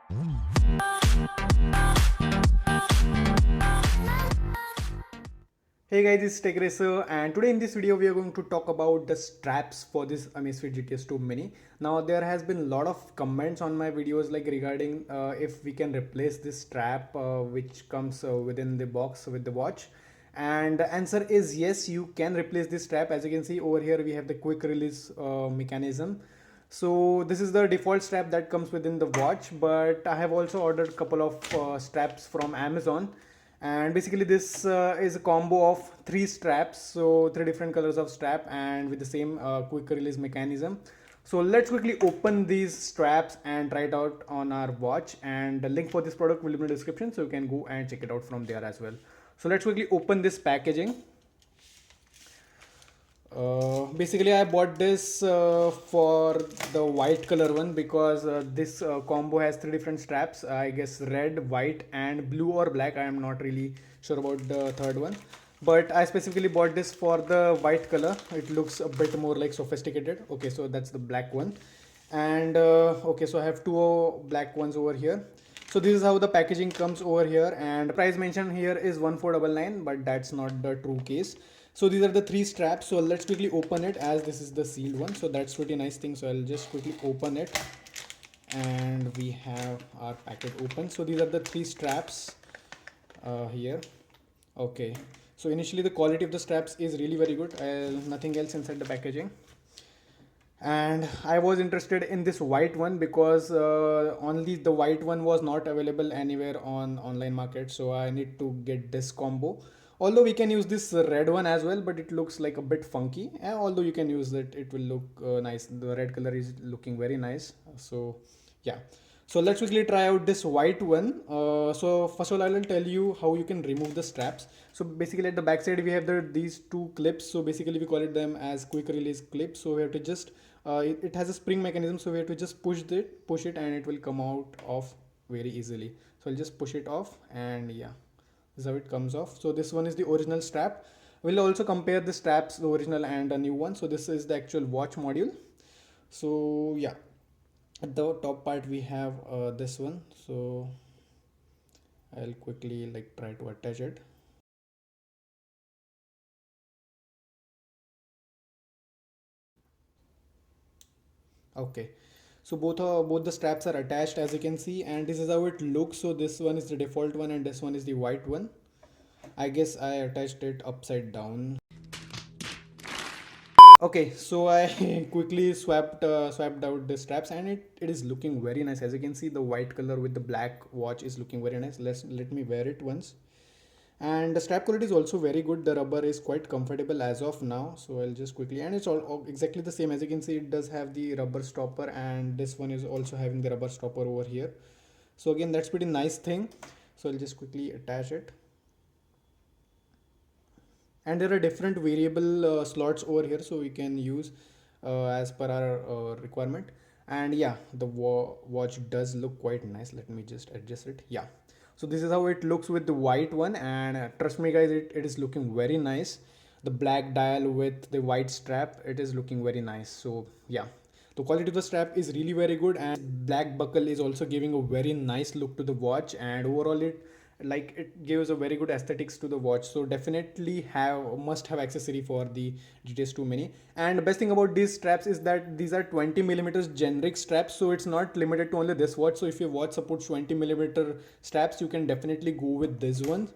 Hey guys, this is Tech Racer, and today in this video we are going to talk about the straps for this Amazfit GTS 2 Mini. Now there has been a lot of comments on my videos like regarding if we can replace this strap which comes within the box with the watch, and the answer is yes, you can replace this strap. As you can see over here we have the quick release mechanism. So this is the default strap that comes within the watch, but I have also ordered a couple of straps from Amazon, and basically this is a combo of three straps, so three different colors of strap and with the same quick release mechanism. So let's quickly open these straps and try it out on our watch, and the link for this product will be in the description, so you can go and check it out from there as well. So let's quickly open this packaging. Basically I bought this for the white color one because this combo has three different straps, I guess red, white and blue or black. I am not really sure about the third one, but I specifically bought this for the white color. It looks a bit more like sophisticated. Okay, so that's the black one, and okay, so I have two black ones over here. So this is how the packaging comes over here, and the price mentioned here is 1499, but that's not the true case. So these are the three straps. So let's quickly open it, as this is the sealed one, so that's pretty nice thing. So I'll just quickly open it, and we have our packet open. So these are the three straps here. Okay, so initially the quality of the straps is really very good. Nothing else inside the packaging, and I was interested in this white one because only the white one was not available anywhere on online market, so I need to get this combo. Although we can use this red one as well, but it looks like a bit funky. Although you can use it, it will look nice. The red color is looking very nice. So yeah, so let's quickly try out this white one. So first of all I will tell you how you can remove the straps. So basically at the back side we have these two clips. So basically we call it them as quick release clips. So we have to just it has a spring mechanism, so we have to just push it and it will come out of very easily. So I'll just push it off, and yeah, this is how it comes off. So this one is the original strap. We'll also compare the straps, the original and a new one. So this is the actual watch module. So yeah, at the top part we have this one. So I'll quickly like try to attach it. Okay, so both the straps are attached, as you can see, and this is how it looks. So this one is the default one and this one is the white one. I guess I attached it upside down. Okay, so I quickly swapped out the straps, and it is looking very nice. As you can see, the white color with the black watch is looking very nice. Let me wear it once. And the strap quality is also very good. The rubber is quite comfortable as of now. So I'll just quickly, and it's all exactly the same. As you can see, it does have the rubber stopper, and this one is also having the rubber stopper over here. So again, that's pretty nice thing. So I'll just quickly attach it, and there are different variable slots over here, so we can use as per our requirement. And yeah, the watch does look quite nice. Let me just adjust it. Yeah, so this is how it looks with the white one, and trust me guys, it is looking very nice. The black dial with the white strap, it is looking very nice. So yeah, the quality of the strap is really very good, and black buckle is also giving a very nice look to the watch, and overall it gives a very good aesthetics to the watch. So definitely must have accessory for the GTS 2 Mini. And the best thing about these straps is that these are 20 millimeters generic straps, so it's not limited to only this watch. So if your watch supports 20 millimeter straps, you can definitely go with this one.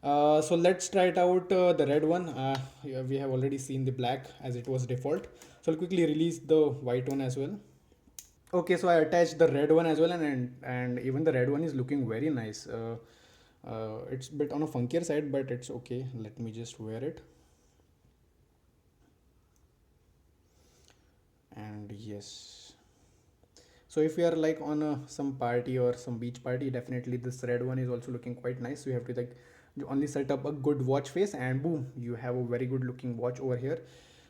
So let's try it out, the red one. Yeah, we have already seen the black as it was default, so I'll quickly release the white one as well. Okay, so I attached the red one as well, and even the red one is looking very nice. It's a bit on a funkier side, but it's okay. Let me just wear it. And yes, so if you are like on some party or some beach party, definitely this red one is also looking quite nice. So you have to like you only set up a good watch face, and boom, you have a very good looking watch over here.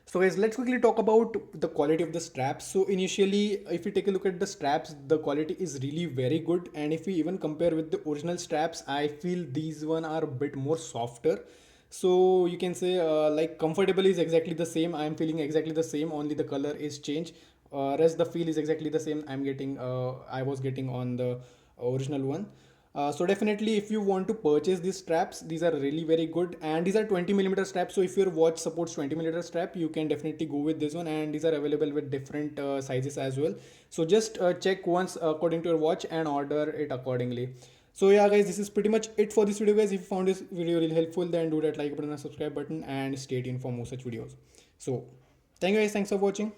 So guys, let's quickly talk about the quality of the straps. So initially, if you take a look at the straps, the quality is really very good. And if we even compare with the original straps, I feel these one are a bit more softer. So you can say like comfortable is exactly the same. I'm feeling exactly the same. Only the color is changed. Rest the feel is exactly the same. I was getting on the original one. So definitely, if you want to purchase these straps, these are really very good, and these are 20 millimeter straps. So if your watch supports 20 millimeter strap, you can definitely go with this one, and these are available with different sizes as well. So just check once according to your watch and order it accordingly. So yeah, guys, this is pretty much it for this video, guys. If you found this video really helpful, then do that like button and subscribe button, and stay tuned for more such videos. So thank you, guys. Thanks for watching.